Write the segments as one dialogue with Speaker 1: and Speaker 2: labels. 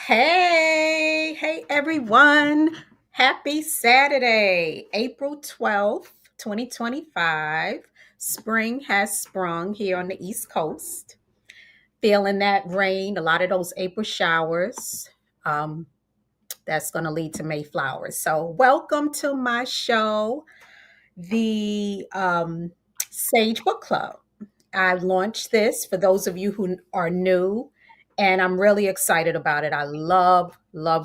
Speaker 1: Hey everyone. Happy Saturday, April 12th, 2025. Spring has sprung here on the East Coast. Feeling that rain, a lot of those April showers. Um, that's going to lead to Mayflowers. So, welcome to my show, the Sage Book Club. I launched this for those of you who are new, and I'm really excited about it. I love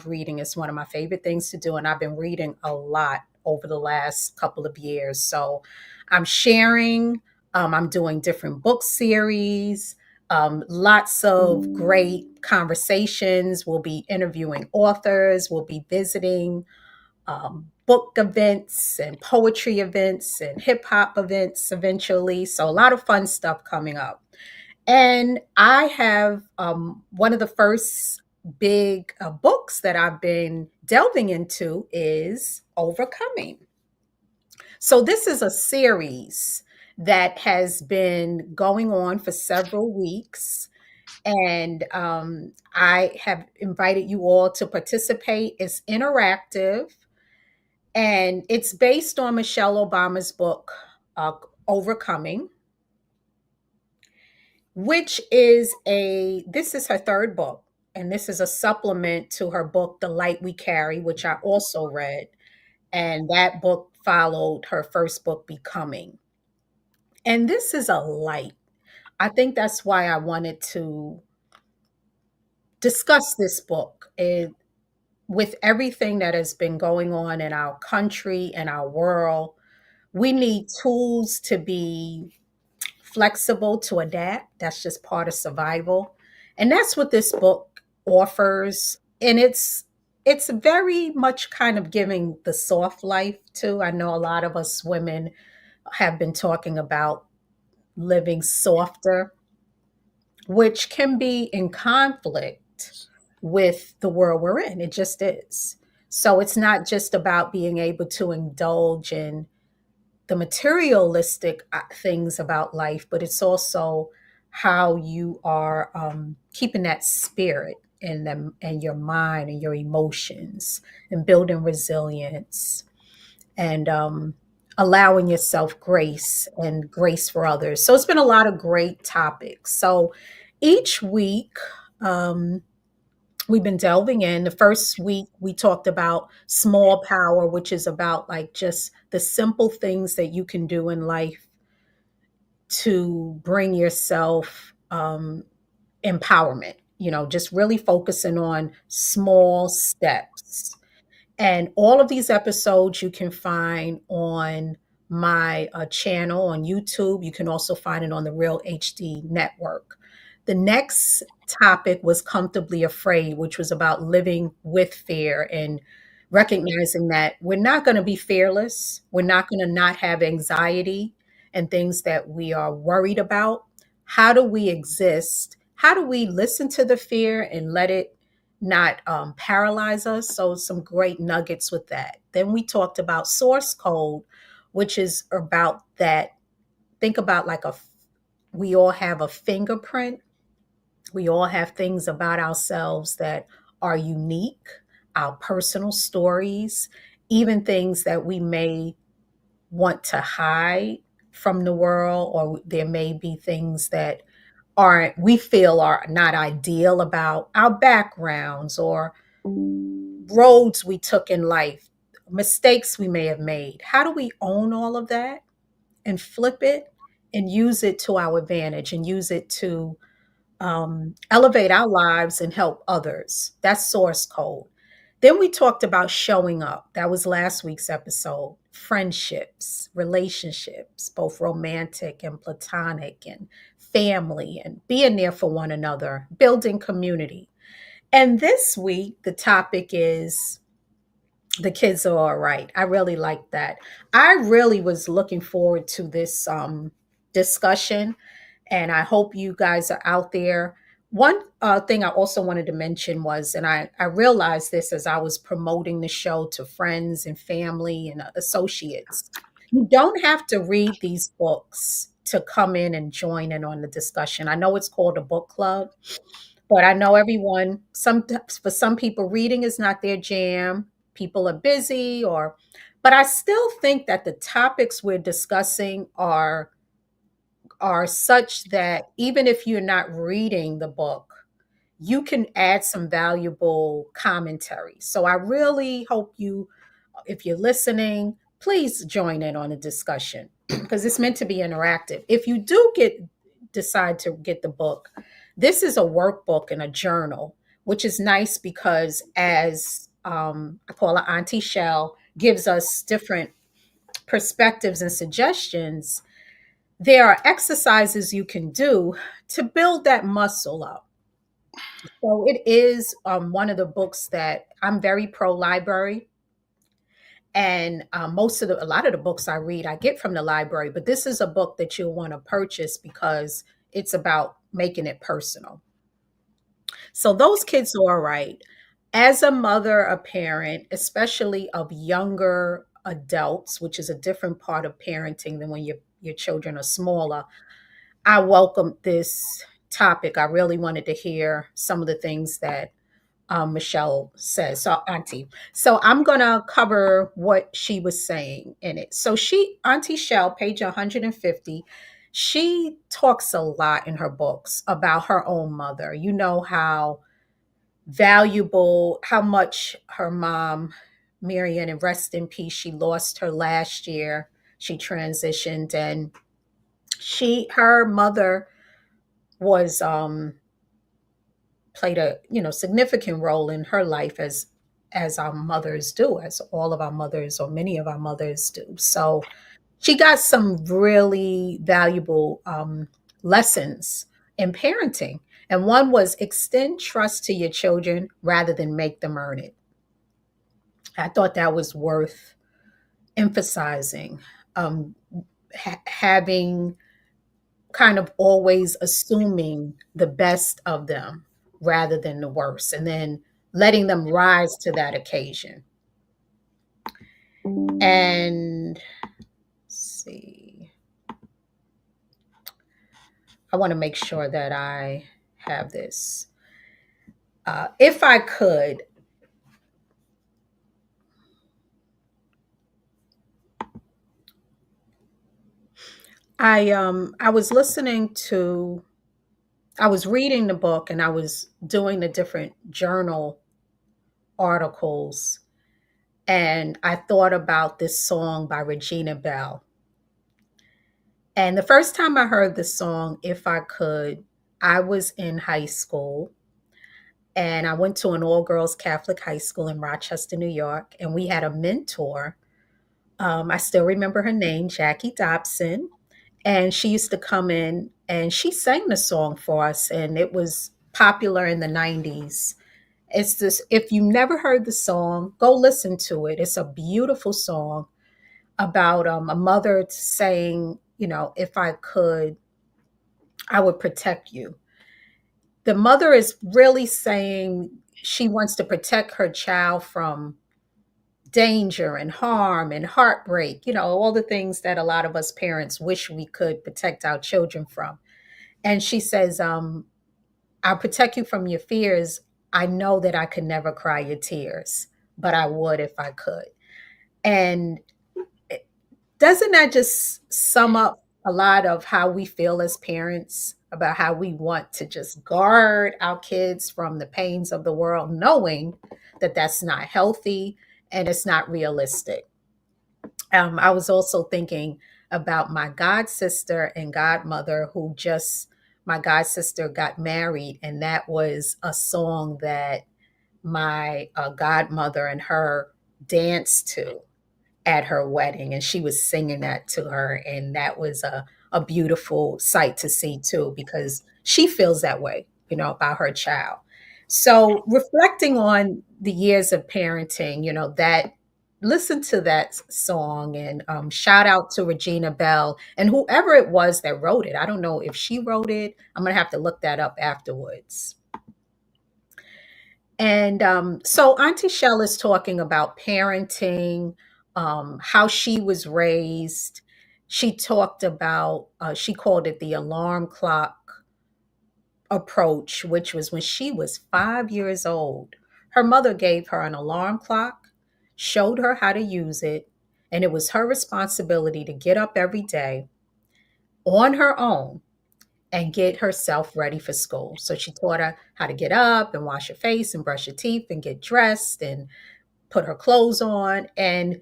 Speaker 1: reading. It's one of my favorite things to do, and I've been reading a lot over the last couple of years. So I'm sharing, I'm doing different book series, lots of great conversations. We'll be interviewing authors, we'll be visiting book events and poetry events and hip hop events eventually. So, a lot of fun stuff coming up. And I have one of the first big books that I've been delving into is Overcoming. So, this is a series that has been going on for several weeks. And I have invited you all to participate. It's interactive and it's based on Michelle Obama's book, uh, Overcoming, which is this is her third book. And this is a supplement to her book, The Light We Carry, which I also read. And that book followed her first book, Becoming. And this is a light. I think that's why I wanted to discuss this book. With everything that has been going on in our country and our world, we need tools to be flexible to adapt. That's just part of survival. And that's what this book offers. And it's very much kind of giving the soft life too. I know a lot of us women have been talking about living softer, which can be in conflict with the world we're in. It just is. So it's not just about being able to indulge in the materialistic things about life, but it's also how you are keeping that spirit in them and your mind and your emotions and building resilience and allowing yourself grace and grace for others. So it's been a lot of great topics. So each week, um, we've been delving in. The first week, we talked about small power, which is about like just the simple things that you can do in life to bring yourself empowerment, just really focusing on small steps. And all of these episodes you can find on my channel on YouTube. You can also find it on the Real HD network. The next topic was Comfortably Afraid, which was about living with fear and recognizing that we're not going to be fearless. We're not going to not have anxiety and things that we are worried about. How do we exist? How do we listen to the fear and let it not paralyze us? So, some great nuggets with that. Then we talked about source code, which is about that. Think about like we all have a fingerprint. We all have things about ourselves that are unique, our personal stories, even things that we may want to hide from the world, or there may be things that aren't we feel are not ideal about our backgrounds or roads we took in life, mistakes we may have made. How do we own all of that and flip it and use it to our advantage and use it to elevate our lives and help others? That's source code. Then we talked about showing up. That was last week's episode. Friendships, relationships, both romantic and platonic, and family, and being there for one another, building community. And this week, the topic is the kids are all right. I really like that. I really was looking forward to this discussion, and I hope you guys are out there. One thing I also wanted to mention was, and I realized this as I was promoting the show to friends and family and associates, you don't have to read these books to come in and join in on the discussion. I know it's called a book club, But I know everyone, for some people, reading is not their jam. People are busy, but I still think that the topics we're discussing are such that even if you're not reading the book, you can add some valuable commentary. So I really hope you, if you're listening, please join in on the discussion because it's meant to be interactive. If you do decide to get the book, this is a workbook and a journal, which is nice because as I call her Auntie Shell gives us different perspectives and suggestions, there are exercises you can do to build that muscle up. So it is one of the books that I'm very pro library, and a lot of the books I read I get from the library. But this is a book that you'll want to purchase because it's about making it personal. So those kids are all right. As a mother, a parent, especially of younger adults, which is a different part of parenting than when your children are smaller, I welcome this topic. I really wanted to hear some of the things that Michelle says. So, Auntie. So, I'm going to cover what she was saying in it. So, Auntie Shell, page 150, she talks a lot in her books about her own mother. You know how valuable, how much her mom, Marion, and rest in peace, she lost her last year. She transitioned, and her mother was played a significant role in her life as our mothers do, as all of our mothers or many of our mothers do. So she got some really valuable lessons in parenting, and one was extend trust to your children rather than make them earn it. I thought that was worth emphasizing. um, Having kind of always assuming the best of them rather than the worst, and then letting them rise to that occasion. And let's see, I want to make sure that I have this. If I could, I was I was reading the book and I was doing the different journal articles, and I thought about this song by Regina Bell. And the first time I heard the song, If I Could, I was in high school, and I went to an all girls Catholic high school in Rochester, New York. And we had a mentor. I still remember her name, Jackie Dobson. And she used to come in and she sang the song for us, and it was popular in the 90s. It's this, if you never heard the song, go listen to it. It's a beautiful song about a mother saying, if I could, I would protect you. The mother is really saying she wants to protect her child from danger and harm and heartbreak, all the things that a lot of us parents wish we could protect our children from. And she says, I'll protect you from your fears. I know that I could never cry your tears, but I would if I could. And doesn't that just sum up a lot of how we feel as parents about how we want to just guard our kids from the pains of the world, knowing that that's not healthy and it's not realistic? I was also thinking about my god sister and godmother my god sister got married, and that was a song that my godmother and her danced to at her wedding, and she was singing that to her, and that was a beautiful sight to see too, because she feels that way, about her child. So reflecting on the years of parenting, that listen to that song, and shout out to Regina Bell and whoever it was that wrote it. I don't know if she wrote it. I'm gonna have to look that up afterwards. And so Auntie Shell is talking about parenting, how she was raised. She talked about, she called it the alarm clock approach, which was when she was 5 years old. Her mother gave her an alarm clock, showed her how to use it, and it was her responsibility to get up every day on her own and get herself ready for school. So she taught her how to get up and wash her face and brush her teeth and get dressed and put her clothes on. And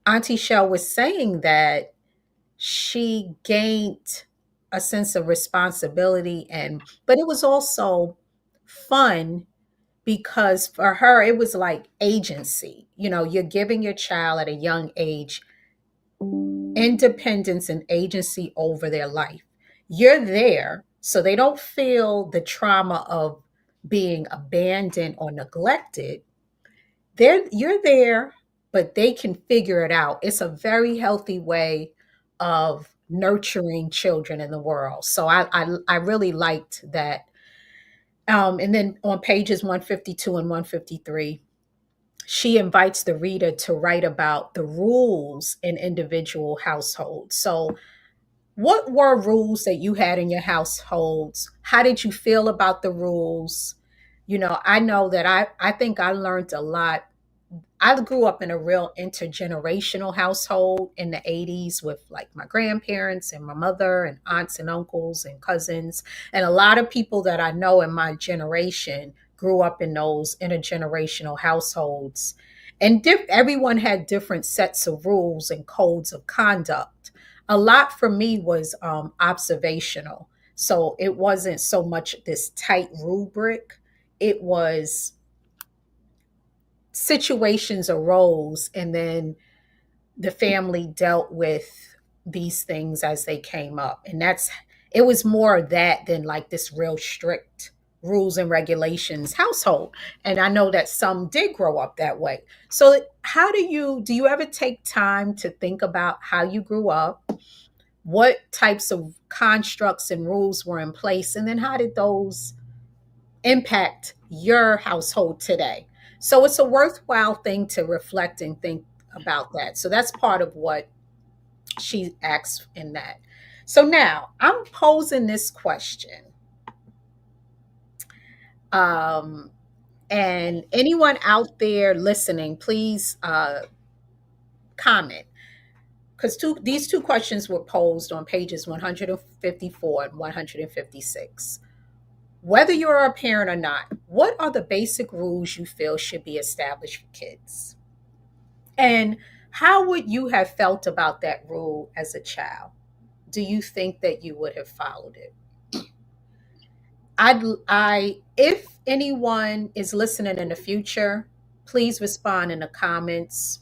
Speaker 1: Auntie Shell was saying that she gained a sense of responsibility, and but it was also fun because for her it was like agency. You're giving your child at a young age independence and agency over their life. You're there so they don't feel the trauma of being abandoned or neglected. You're there, but they can figure it out. It's a very healthy way of nurturing children in the world. So I really liked that. And then on pages 152 and 153, she invites the reader to write about the rules in individual households. So what were rules that you had in your households? How did you feel about the rules? I know that I think I learned a lot. I grew up in a real intergenerational household in the 80s with like my grandparents and my mother and aunts and uncles and cousins. And a lot of people that I know in my generation grew up in those intergenerational households. And everyone had different sets of rules and codes of conduct. A lot for me was observational. So it wasn't so much this tight rubric, it was situations arose and then the family dealt with these things as they came up, and it was more of that than like this real strict rules and regulations household. And I know that some did grow up that way. So how do you ever take time to think about how you grew up, what types of constructs and rules were in place, and then how did those impact your household today? So it's a worthwhile thing to reflect and think about that. So that's part of what she asks in that. So now I'm posing this question. Um, and anyone out there listening, please comment, because these two questions were posed on pages 154 and 156. Whether you're a parent or not, what are the basic rules you feel should be established for kids? And how would you have felt about that rule as a child? Do you think that you would have followed it? If anyone is listening in the future, please respond in the comments.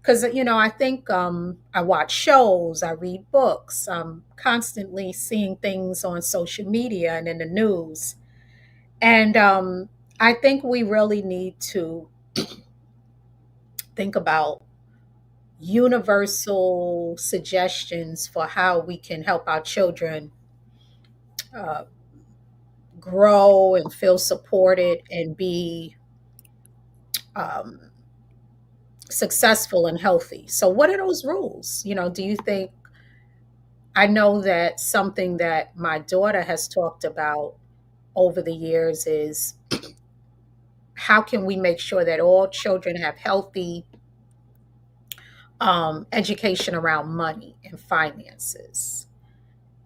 Speaker 1: Because, I think I watch shows, I read books, I'm constantly seeing things on social media and in the news. And I think we really need to think about universal suggestions for how we can help our children uh, grow and feel supported and be um, successful and healthy. So, what are those rules? Do you think? I know that something that my daughter has talked about over the years is how can we make sure that all children have healthy education around money and finances.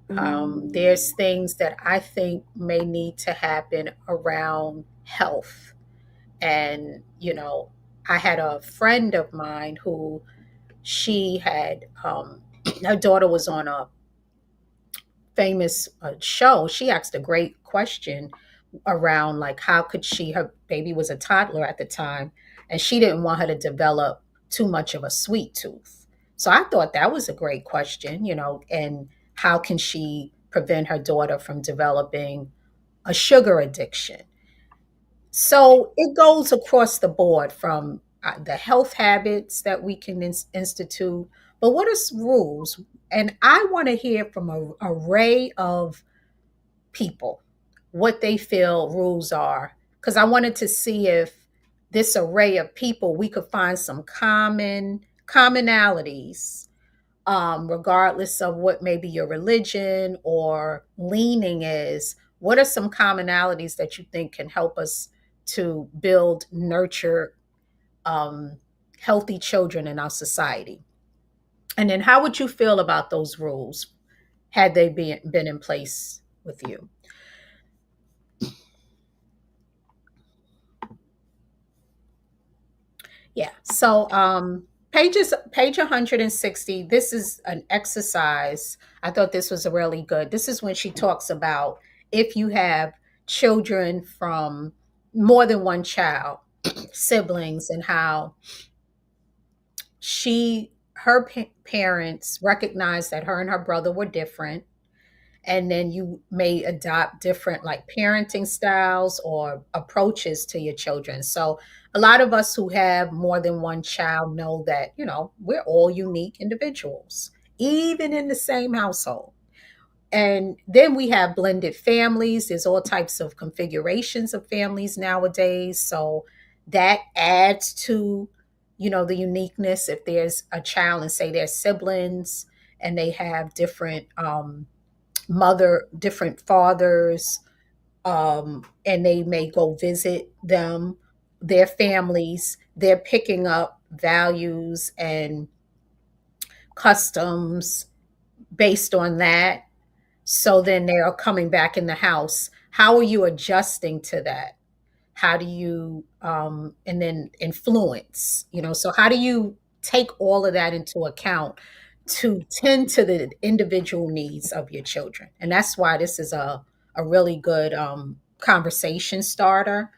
Speaker 1: There's things that I think may need to happen around health. And, I had a friend of mine who she had, her daughter was on a famous show. She asked a great question around like how could her baby was a toddler at the time, and she didn't want her to develop too much of a sweet tooth. So I thought that was a great question, and how can she prevent her daughter from developing a sugar addiction? So it goes across the board from the health habits that we can institute, but what are rules? And I want to hear from an array of people what they feel rules are, because I wanted to see if this array of people we could find some commonalities, regardless of what maybe your religion or leaning is. what are some commonalities that you think can help us to build, nurture um, healthy children in our society? And then how would you feel about those rules had they been in place with you? Yeah. So page 160, this is an exercise. I thought this was a really good. This is when she talks about if you have children from more than one child, siblings, and how her parents recognized that her and her brother were different, and then you may adopt different like parenting styles or approaches to your children. So a lot of us who have more than one child know that, we're all unique individuals, even in the same household. And then we have blended families. There's all types of configurations of families nowadays. So that adds to, the uniqueness. If there's a child and say they're siblings and they have different different fathers, and they may go visit them, their families, they're picking up values and customs based on that. So then they are coming back in the house. How are you adjusting to that? How do you, and then influence, so how do you take all of that into account to tend to the individual needs of your children? And that's why this is a really good conversation starter.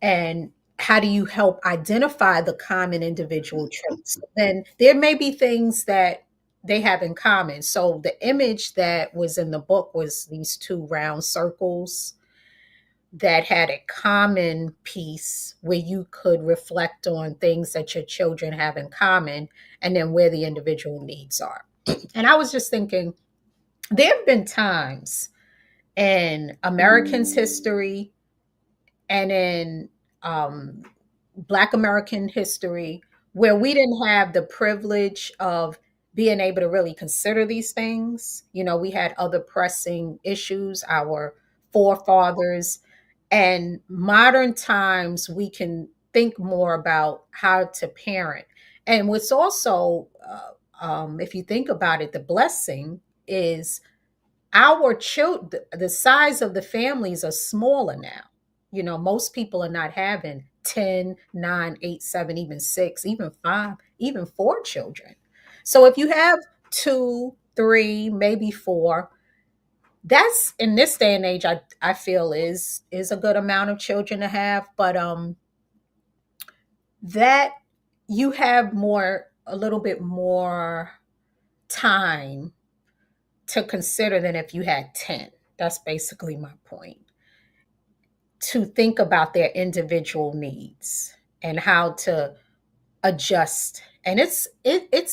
Speaker 1: And how do you help identify the common individual traits? Then there may be things that they have in common. So the image that was in the book was these two round circles that had a common piece where you could reflect on things that your children have in common, and then where the individual needs are. And I was just thinking, there have been times in Americans' history and in um, Black American history where we didn't have the privilege of being able to really consider these things. We had other pressing issues, our forefathers, and modern times we can think more about how to parent. And what's also, if you think about it, the blessing is our children, the size of the families are smaller now. Most people are not having 10, 9, 8, 7, even 6, even 5, even 4 children. So if you have 2, 3, maybe 4, that's in this day and age, I feel is a good amount of children to have. But that you have a little bit more time to consider than if you had 10. That's basically my point. To think about their individual needs and how to adjust. And it's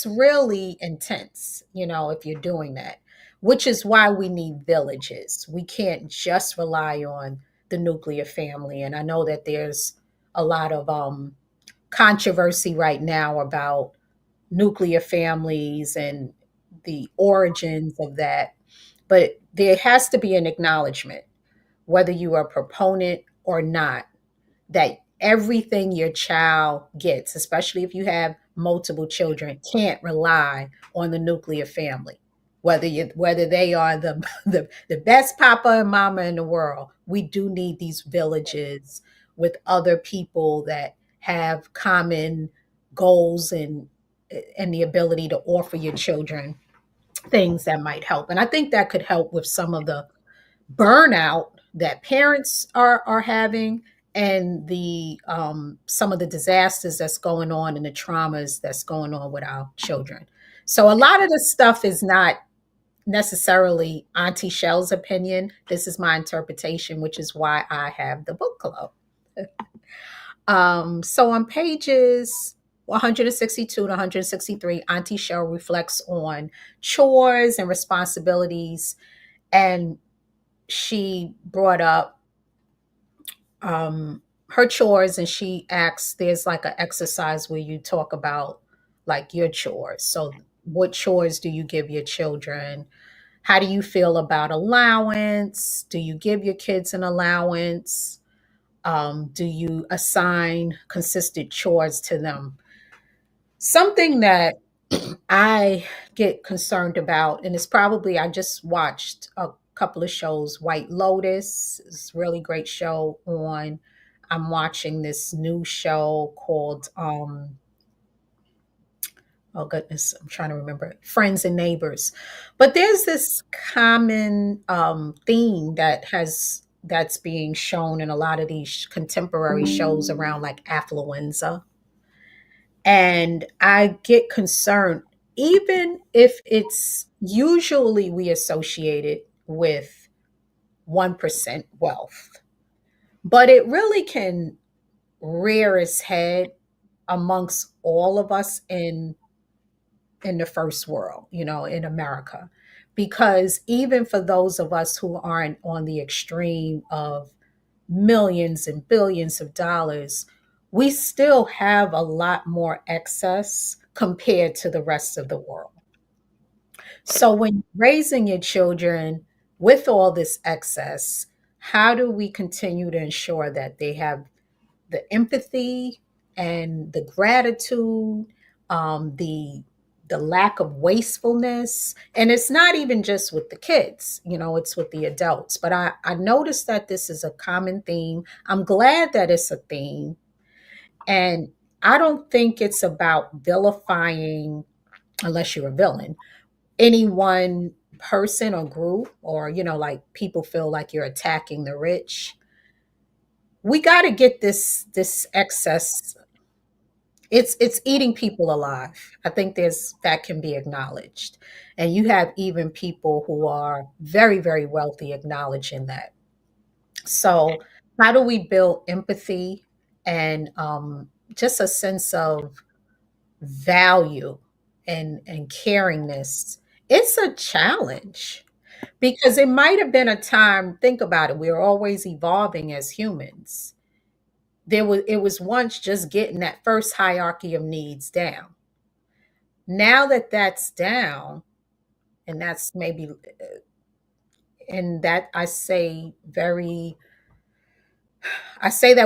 Speaker 1: really intense, if you're doing that, which is why we need villages. We can't just rely on the nuclear family. And I know that there's a lot of controversy right now about nuclear families and the origins of that. But there has to be an acknowledgement, whether you are a proponent or not, that everything your child gets, especially if you have multiple children, can't rely on the nuclear family. Whether they are the best papa and mama in the world, we do need these villages with other people that have common goals and the ability to offer your children things that might help. And I think that could help with some of the burnout that parents are having, and the some of the disasters that's going on and the traumas that's going on with our children. So a lot of this stuff is not necessarily Auntie Shell's opinion. This is my interpretation, which is why I have the book club. So on pages 162 to 163, Auntie Shell reflects on chores and responsibilities, and she brought up her chores, and she asks, there's like an exercise where you talk about like your chores. So what chores do you give your children? How do you feel about allowance? Do you give your kids an allowance? Do you assign consistent chores to them? Something that I get concerned about, and it's probably, I just watched a couple of shows. White Lotus is a really great show on. I'm watching this new show called oh goodness, I'm trying to remember it. Friends and Neighbors. But there's this common theme that's being shown in a lot of these contemporary shows around like affluenza. And I get concerned, even if it's usually we associate it with 1% wealth, but it really can rear its head amongst all of us in the first world, in America. Because even for those of us who aren't on the extreme of millions and billions of dollars, we still have a lot more excess compared to the rest of the world. So when you're raising your children with all this excess, how do we continue to ensure that they have the empathy and the gratitude, the lack of wastefulness? And it's not even just with the kids, it's with the adults. But I noticed that this is a common theme. I'm glad that it's a theme. And I don't think it's about vilifying, unless you're a villain, any one person or group, or like people feel like you're attacking the rich. We got to get this excess. It's eating people alive. I think there's that can be acknowledged. And you have even people who are very, very wealthy acknowledging that. So how do we build empathy and just a sense of value and caringness? It's a challenge because it might have been a time, think about it, we're always evolving as humans. It was once just getting that first hierarchy of needs down. Now that that's down, and that's maybe, and that I say that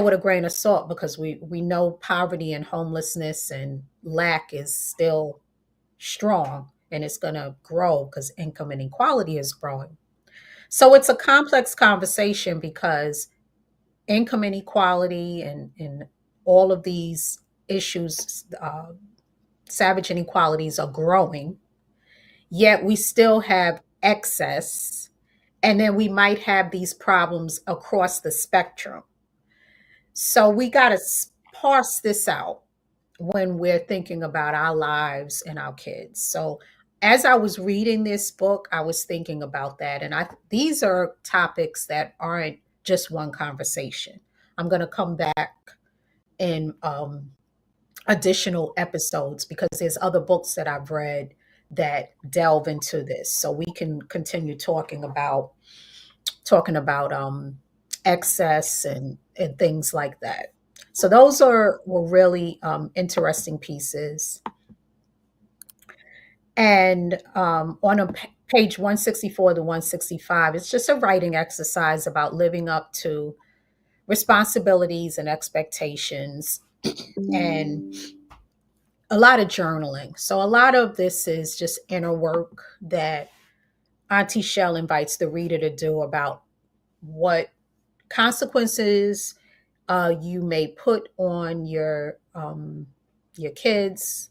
Speaker 1: with a grain of salt because we know poverty and homelessness and lack is still strong, and it's going to grow because income inequality is growing. So it's a complex conversation because income inequality and all of these issues, savage inequalities are growing, yet we still have excess. And then we might have these problems across the spectrum. So we got to parse this out when we're thinking about our lives and our kids. So as I was reading this book, I was thinking about that. And these are topics that aren't just one conversation. I'm going to come back in additional episodes because there's other books that I've read that delve into this. So we can continue talking about excess and things like that. So those were really interesting pieces. And on page 164 to 165, it's just a writing exercise about living up to responsibilities and expectations, and a lot of journaling. So a lot of this is just inner work that Auntie Shell invites the reader to do about what consequences you may put on your kids,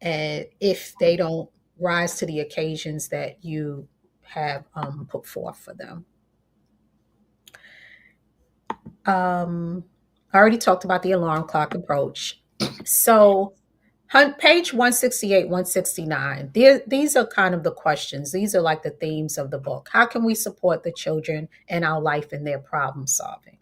Speaker 1: and if they don't rise to the occasions that you have put forth for them. I already talked about the alarm clock approach. So page 168, 169, these are kind of the questions. These are like the themes of the book. How can we support the children in our life in their problem solving?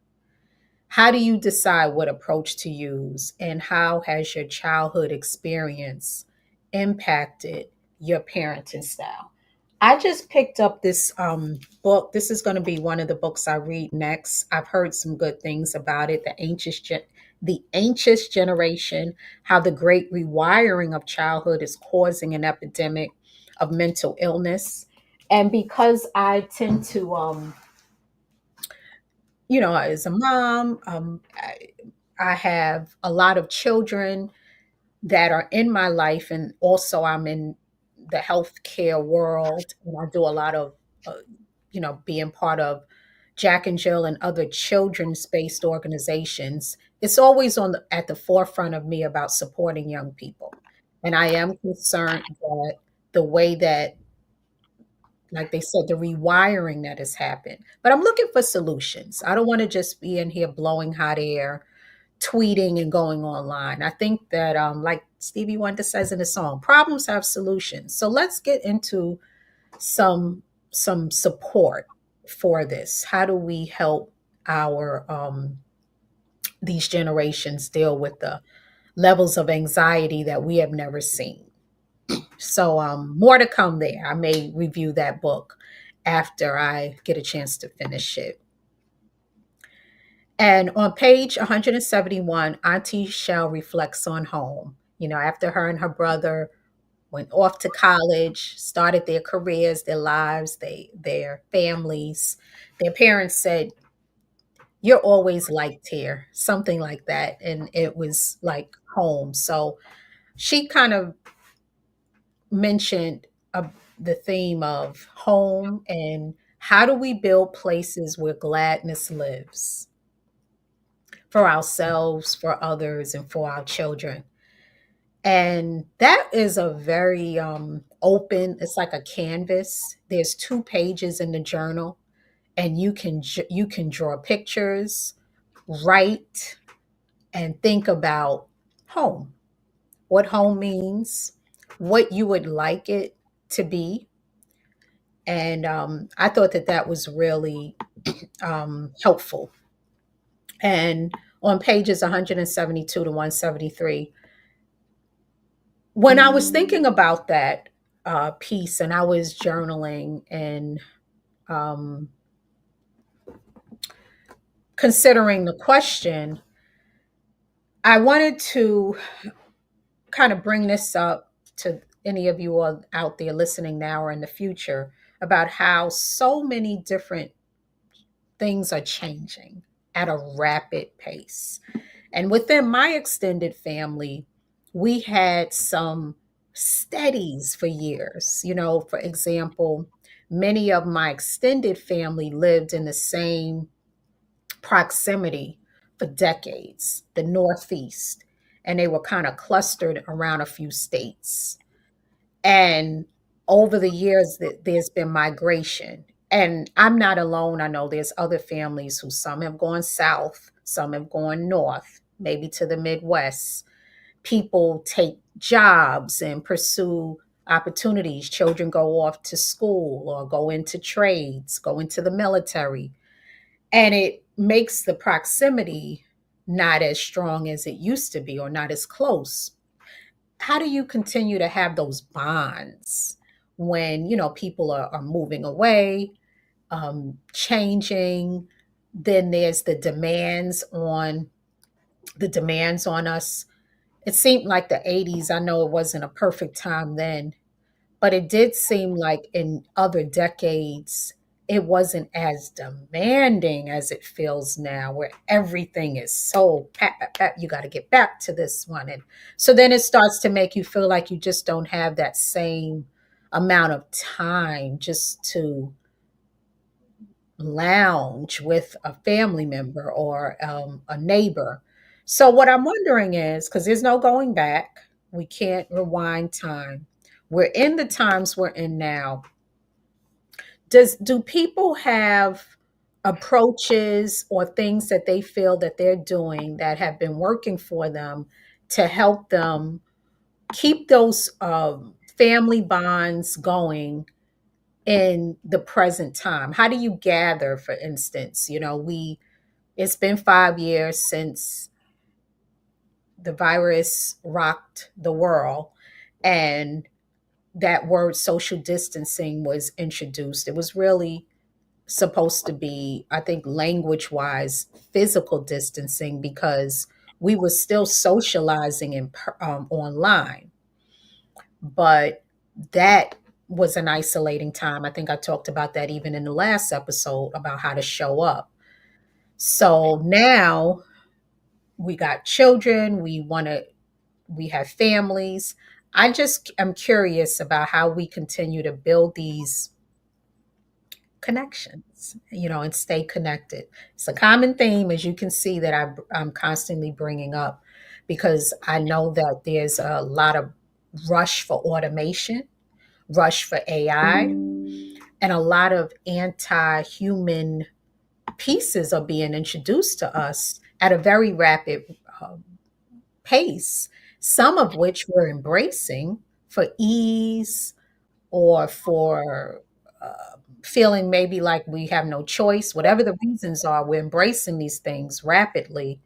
Speaker 1: How do you decide what approach to use? And how has your childhood experience impacted your parenting style? I just picked up this book. This is going to be one of the books I read next. I've heard some good things about it. The Anxious Generation: How the Great Rewiring of Childhood is Causing an Epidemic of Mental Illness. And because I tend to, as a mom, I have a lot of children that are in my life, and also I'm in the healthcare world, and I do a lot of, uh, being part of Jack and Jill and other children's based organizations. It's always at the forefront of me about supporting young people, and I am concerned that the way that, like they said, the rewiring that has happened. But I'm looking for solutions. I don't want to just be in here blowing hot air, tweeting and going online. I think that, like Stevie Wonder says in the song, problems have solutions. So let's get into some some support for this. How do we help our these generations deal with the levels of anxiety that we have never seen? So more to come there. I may review that book after I get a chance to finish it. And on page 171, Auntie Shell reflects on home. After her and her brother went off to college, started their careers, their lives, their families, their parents said, "You're always liked here," something like that. And it was like home. So she kind of mentioned the theme of home and how do we build places where gladness lives for ourselves, for others, and for our children. And that is a very open, it's like a canvas. There's 2 pages in the journal, and you can draw pictures, write, and think about home, what home means, what you would like it to be. And I thought that that was really helpful. And on pages 172 to 173, when I was thinking about that piece and I was journaling and um, considering the question, I wanted to kind of bring this up to any of you all out there listening now or in the future about how so many different things are changing at a rapid pace. And within my extended family, we had some steadies for years. For example, many of my extended family lived in the same proximity for decades, the Northeast, and they were kind of clustered around a few states. And over the years, there's been migration. And I'm not alone. I know there's other families who some have gone south, some have gone north, maybe to the Midwest. People take jobs and pursue opportunities. Children go off to school or go into trades, go into the military. And it makes the proximity not as strong as it used to be or not as close. How do you continue to have those bonds when people are moving away, changing? Then there's the demands on us. It seemed like the 80s. I know it wasn't a perfect time then, but it did seem like in other decades, it wasn't as demanding as it feels now, where everything is so pat, pat, pat, you got to get back to this one. And so then it starts to make you feel like you just don't have that same amount of time just to lounge with a family member or a neighbor. So, what I'm wondering is, because there's no going back, we can't rewind time. We're in the times we're in now. Do people have approaches or things that they feel that they're doing that have been working for them to help them keep those family bonds going in the present time? How do you gather, for instance? We It's been 5 years since the virus rocked the world, and that word social distancing was introduced. It was really supposed to be, I think, language wise, physical distancing because we were still socializing online. But that was an isolating time. I think I talked about that even in the last episode about how to show up. So now we got children, we have families. I just am curious about how we continue to build these connections, and stay connected. It's a common theme, as you can see, that I'm constantly bringing up because I know that there's a lot of rush for automation, rush for AI, and a lot of anti human pieces are being introduced to us at a very rapid pace, some of which we're embracing for ease or for feeling maybe like we have no choice, whatever the reasons are, we're embracing these things rapidly.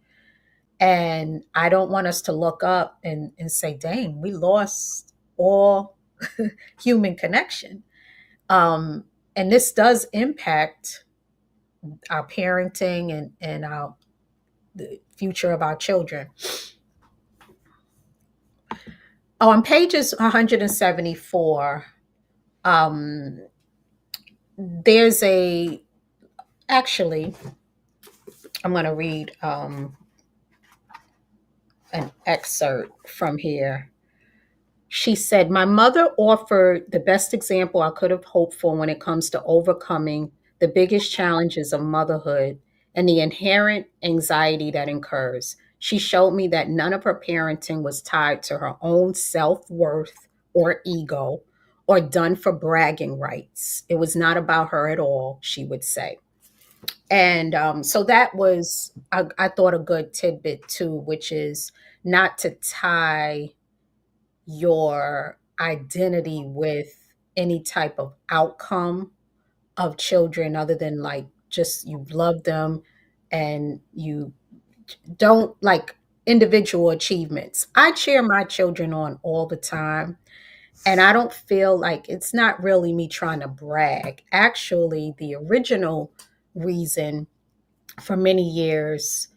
Speaker 1: And I don't want us to look up and say, dang, we lost all human connection. And this does impact our parenting and the future of our children. Oh, on pages 174, um, there's a, actually, I'm going to read an excerpt from here. She said, my mother offered the best example I could have hoped for when it comes to overcoming the biggest challenges of motherhood and the inherent anxiety that incurs. She showed me that none of her parenting was tied to her own self worth or ego or done for bragging rights. It was not about her at all, she would say. And so that was, I thought, a good tidbit too, which is not to tie your identity with any type of outcome of children other than like just you love them and you don't like individual achievements. I cheer my children on all the time. And I don't feel like it's not really me trying to brag. Actually, the original reason for many years,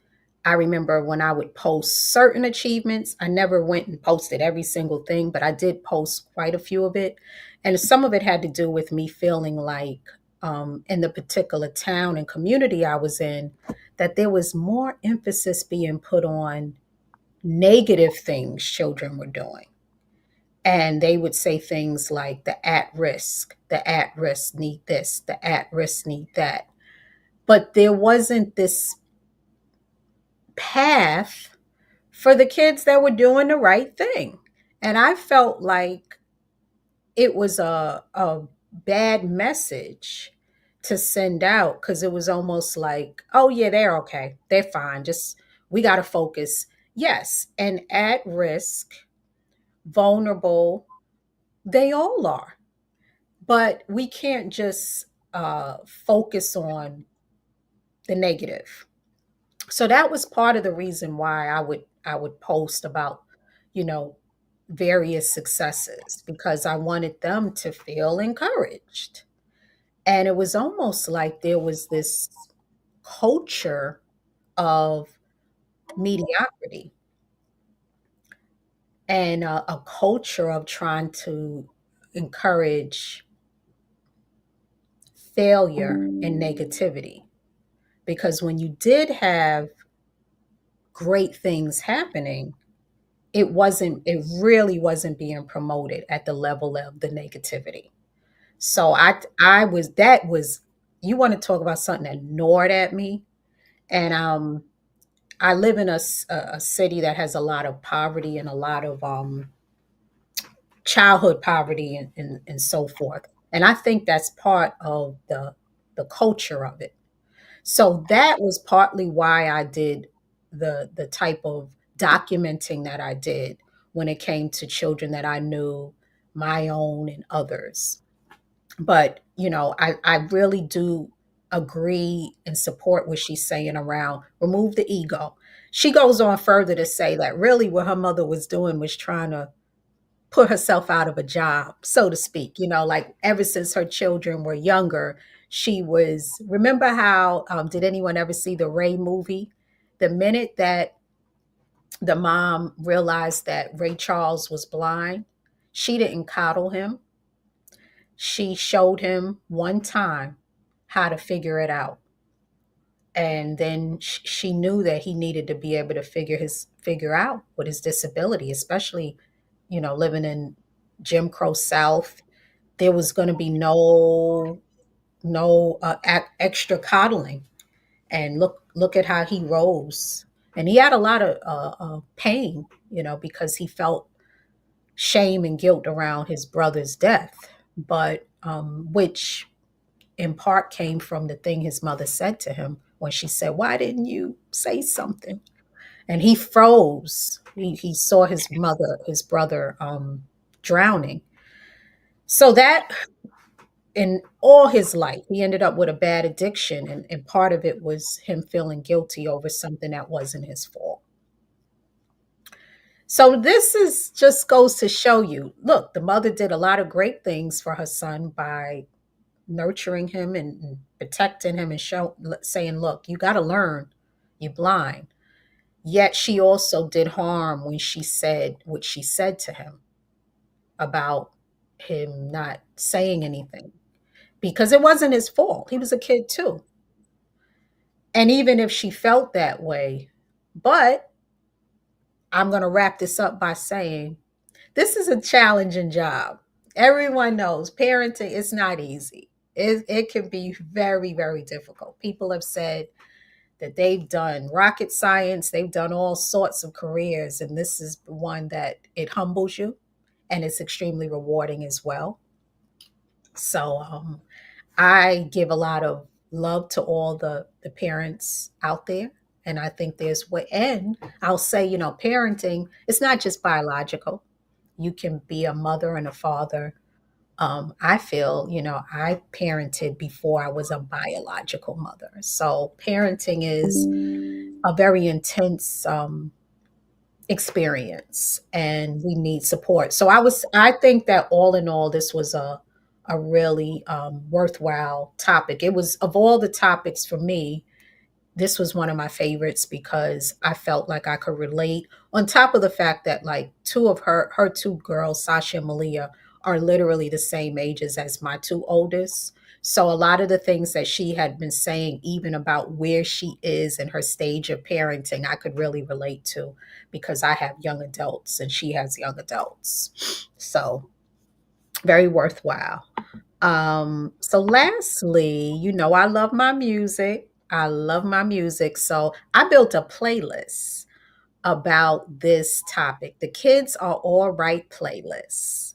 Speaker 1: I remember when I would post certain achievements, I never went and posted every single thing, but I did post quite a few of it. And some of it had to do with me feeling like in the particular town and community I was in, that there was more emphasis being put on negative things children were doing. And they would say things like the at risk need this, the at risk need that. But there wasn't this path for the kids that were doing the right thing. And I felt like it was a bad message to send out because it was almost like, oh, yeah, they're okay. They're fine. Just, we got to focus. Yes. And at risk, vulnerable, they all are. But we can't just focus on the negative. So that was part of the reason why I would post about, you know, various successes because I wanted them to feel encouraged. And it was almost like there was this culture of mediocrity and a culture of trying to encourage failure and negativity. Because when you did have great things happening, it really wasn't being promoted at the level of the negativity. So I was that was you want to talk about something that gnawed at me. And I live in a city that has a lot of poverty and a lot of childhood poverty and so forth. And I think that's part of the culture of it. So that was partly why I did the type of documenting that I did when it came to children that I knew, my own and others. But, I really do agree and support what she's saying around remove the ego. She goes on further to say that really what her mother was doing was trying to put herself out of a job, so to speak. Like ever since her children were younger, she was. Remember how? Did anyone ever see the Ray movie? The minute that the mom realized that Ray Charles was blind, she didn't coddle him. She showed him one time how to figure it out. And then she knew that he needed to be able to figure out with his disability, especially, living in Jim Crow South. There was going to be no extra coddling. And look at how he rose. And he had a lot of pain, because he felt shame and guilt around his brother's death, but which in part came from the thing his mother said to him when she said, "Why didn't you say something?" And he froze. He saw his brother, drowning. So that in all his life, he ended up with a bad addiction. And part of it was him feeling guilty over something that wasn't his fault. So this is just goes to show you, look, the mother did a lot of great things for her son by nurturing him and protecting him and saying, look, you got to learn, you're blind. Yet she also did harm when she said what she said to him about him not saying anything, because it wasn't his fault. He was a kid too. And even if she felt that way, but I'm going to wrap this up by saying this is a challenging job. Everyone knows parenting is not easy. It can be very, very difficult. People have said that they've done rocket science, they've done all sorts of careers, and this is one that it humbles you and it's extremely rewarding as well. So I give a lot of love to all the parents out there. And I think there's what, and I'll say, parenting, it's not just biological. You can be a mother and a father. I feel, I parented before I was a biological mother. So parenting is a very intense experience, and we need support. So I think that all in all, this was a really worthwhile topic. It was, of all the topics for me, this was one of my favorites because I felt like I could relate. On top of the fact that like two of her two girls, Sasha and Malia, are literally the same ages as my two oldest. So a lot of the things that she had been saying, even about where she is in her stage of parenting, I could really relate to because I have young adults and she has young adults. So very worthwhile. So lastly, I love my music. I love my music. So I built a playlist about this topic. The Kids Are All Right playlist.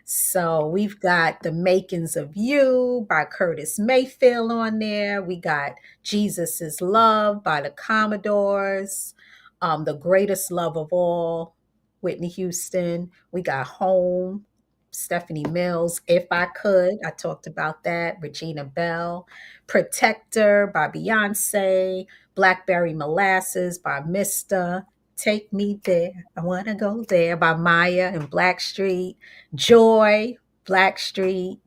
Speaker 1: So we've got The Makings of You by Curtis Mayfield on there. We got Jesus is Love by the Commodores. The Greatest Love of All, Whitney Houston. We got Home, Stephanie Mills. If I Could, I talked about that. Regina Bell. Protector by Beyonce. Blackberry Molasses by Mr. Take Me There. I Want to Go There by Maya and Blackstreet. Joy, Blackstreet.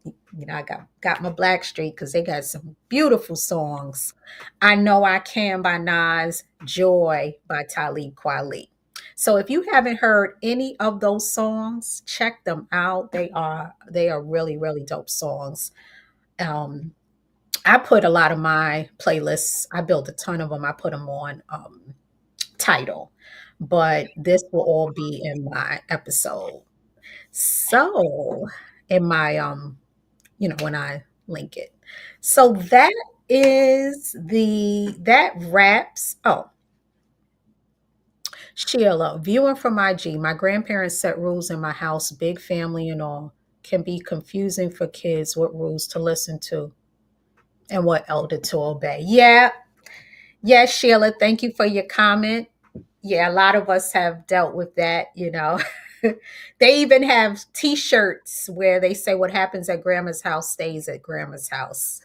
Speaker 1: I got my Blackstreet because they got some beautiful songs. I Know I Can by Nas. Joy by Talib Kweli. So if you haven't heard any of those songs, check them out. They are really, really dope songs. Um, I put a lot of my playlists. I built a ton of them. I put them on Title, but this will all be in my episode. So in my when I link it. So that wraps. Oh, Sheila, viewing from IG, my grandparents set rules in my house, big family and all. Can be confusing for kids what rules to listen to and what elder to obey. Yeah, yes, Sheila, thank you for your comment. Yeah, a lot of us have dealt with that. They even have t-shirts where they say what happens at grandma's house stays at grandma's house.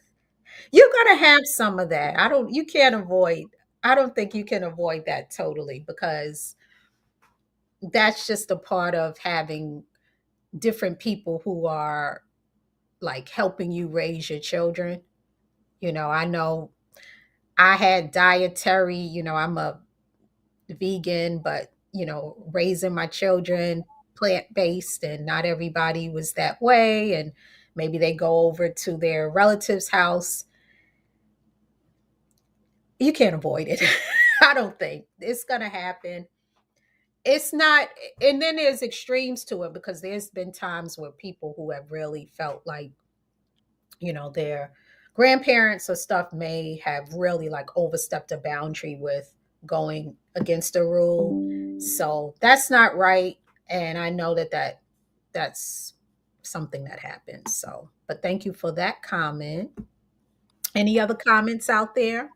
Speaker 1: You're going to have some of that. I don't think you can avoid that totally because that's just a part of having different people who are like helping you raise your children. I know I had dietary, I'm a vegan, but raising my children plant based, and not everybody was that way. And Maybe they go over to their relative's house. You can't avoid it. I don't think it's going to happen. It's not, and then there's extremes to it because there's been times where people who have really felt like, their grandparents or stuff may have really like overstepped a boundary with going against a rule. So that's not right. And I know that's something that happens. So, but thank you for that comment. Any other comments out there?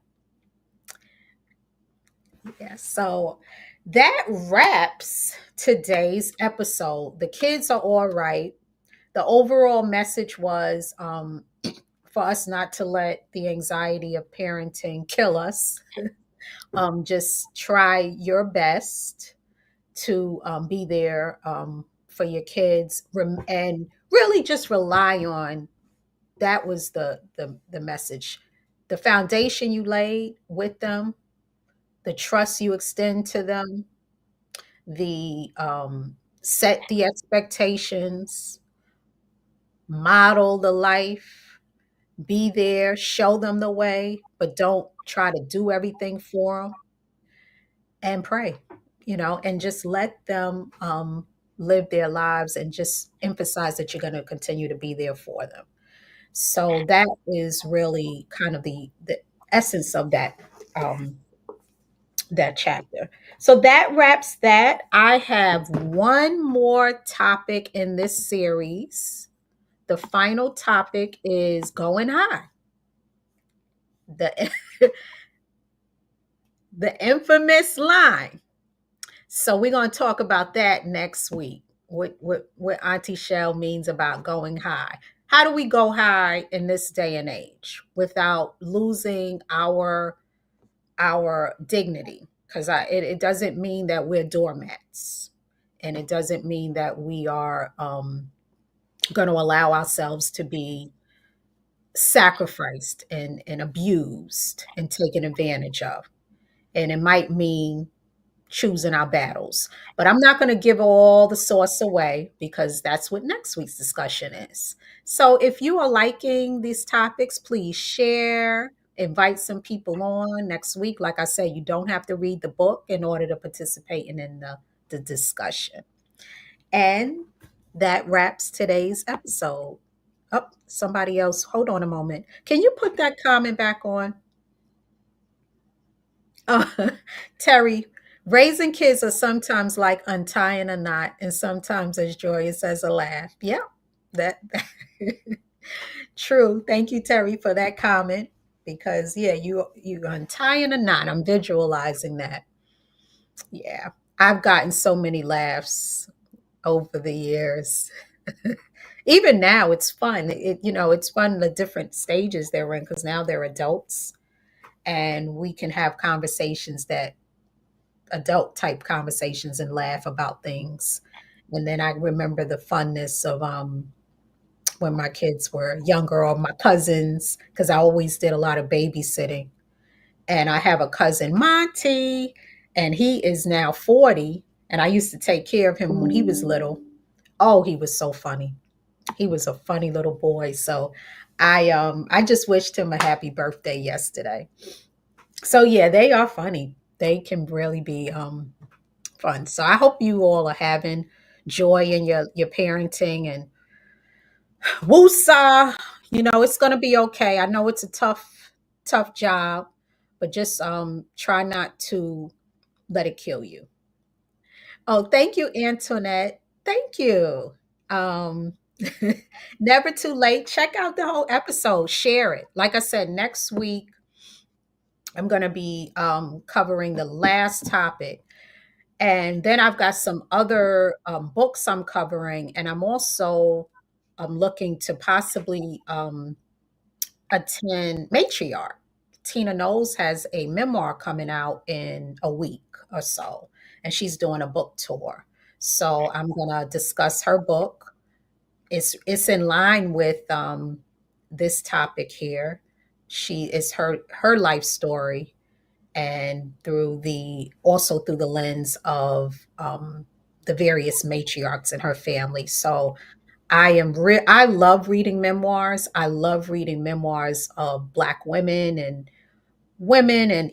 Speaker 1: Yes. So that wraps today's episode. The kids are all right. The overall message was for us not to let the anxiety of parenting kill us. Just try your best to be there for your kids and really just rely on that was the message, the foundation you laid with them, the trust you extend to them, the set the expectations, model the life, be there, show them the way, but don't try to do everything for them, and pray, and just let them live their lives and just emphasize that you're going to continue to be there for them. So that is really kind of the essence of um, that chapter. So that wraps that. I have one more topic in this series. The final topic is going high. The the infamous line. So we're going to talk about that next week. What Auntie Shell means about going high. How do we go high in this day and age without losing our dignity? Because it doesn't mean that we're doormats, and it doesn't mean that we are going to allow ourselves to be sacrificed and abused and taken advantage of. And it might mean choosing our battles. But I'm not going to give all the sauce away because that's what next week's discussion is. So if you are liking these topics, please share, invite some people on next week. Like I said, you don't have to read the book in order to participate in the discussion. And that wraps today's episode. Oh, somebody else. Hold on a moment. Can you put that comment back on? Terry, raising kids are sometimes like untying a knot and sometimes as joyous as a laugh. Yeah, that true. Thank you, Terry, for that comment. Because yeah, you untying a knot. I'm visualizing that. Yeah. I've gotten so many laughs over the years. Even now it's fun. It's fun the different stages they're in because now they're adults and we can have conversations that adult type conversations and laugh about things. And then I remember the funness of when my kids were younger or my cousins, because I always did a lot of babysitting. And I have a cousin, Monty, and he is now 40. And I used to take care of him when he was little. Oh, he was so funny. He was a funny little boy. So I just wished him a happy birthday yesterday. So yeah, they are funny. They can really be fun. So I hope you all are having joy in your parenting and woosah. It's gonna be okay. I know it's a tough job, but just try not to let it kill you. Oh, thank you, Antoinette. Thank you. Um Never too late. Check out the whole episode. Share it. Like I said, next week I'm gonna be covering the last topic. And then I've got some other books I'm covering, and I'm also looking to possibly attend Matriarch. Tina Knowles has a memoir coming out in a week or so, and she's doing a book tour. So I'm gonna discuss her book. It's in line with this topic here. She is her life story and through the lens of the various matriarchs in her family. So I love reading memoirs. I love reading memoirs of Black women and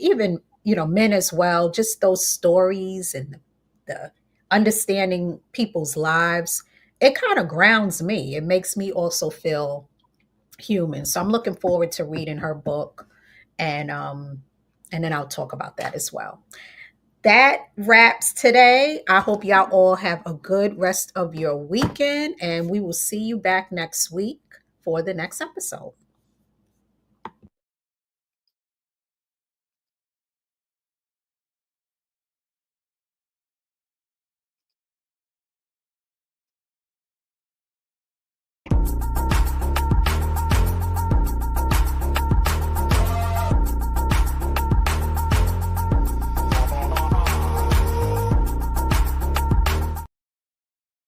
Speaker 1: even, men as well. Just those stories and the understanding people's lives. It kind of grounds me. It makes me also feel human. So I'm looking forward to reading her book, and then I'll talk about that as well. That wraps today. I hope y'all all have a good rest of your weekend, and we will see you back next week for the next episode.